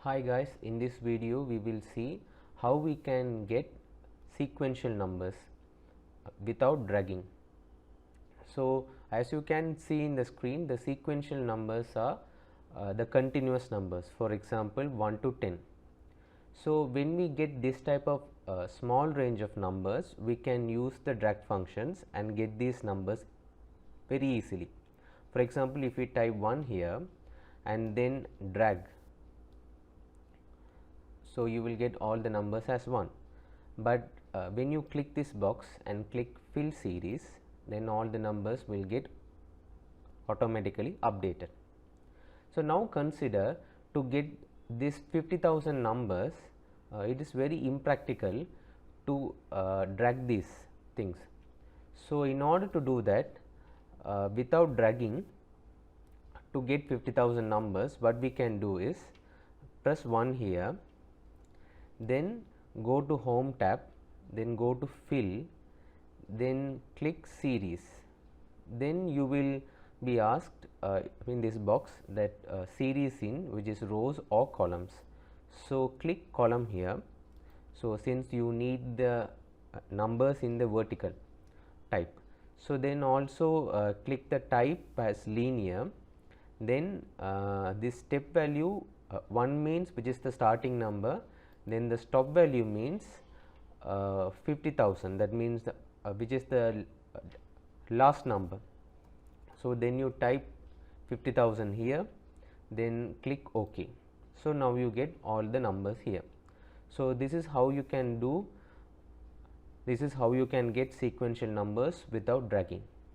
Hi guys, in this video we will see how we can get sequential numbers without dragging. So as you can see in the screen, the sequential numbers are the continuous numbers, for example 1 to 10. So when we get this type of small range of numbers, we can use the drag functions and get these numbers very easily. For example, if we type 1 here and then drag, so you will get all the numbers as 1, but when you click this box and click fill series, then all the numbers will get automatically updated. So now consider, to get this 50,000 numbers, it is very impractical to drag these things. So in order to do that without dragging, to get 50,000 numbers, what we can do is press 1 here, then go to home tab, then go to fill, then click series. Then you will be asked in this box that series in which is rows or columns. So click column here. So since you need the numbers in the vertical type, so then also click the type as linear. Then this step value 1 means which is the starting number, then the stop value means 50,000, that means the, which is the last number. So then you type 50,000 here, then click OK. So now you get all the numbers here. So this is how you can do, this is how you can get sequential numbers without dragging.